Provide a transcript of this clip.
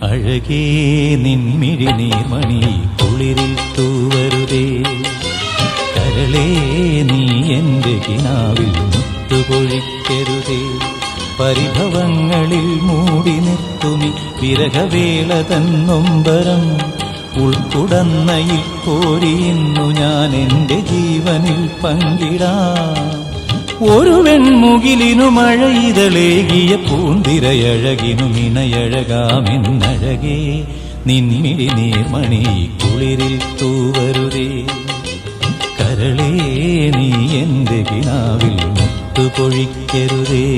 അഴകേ നിൻമിഴി നീർമണി കുളിരിൽ തൂവരുതേ. കരളേ നീ എൻ്റെ കിനാവിൽ മുത്തുപൊഴിക്കരുതേ. പരിഭവങ്ങളിൽ മൂടി നിർത്തുമി വിരഹവേള തന്നൊമ്പരം. ഉൾക്കുടന്നയിൽ കോരിയുന്നു ഞാൻ എൻ്റെ ജീവനിൽ പങ്കിടാം. ഒരു വെൺമുകിലിനു മഴയിതളേകിയ പൂന്തിരയഴകിനു മിണയഴകാമെന്നഴകേ നിൻമിഴി നീർമണി കുളിരിൽ തൂവരുതേ. കരളേ നീ എൻ്റെ കിനാവിൽ മുത്തുപൊഴിക്കരുതേ.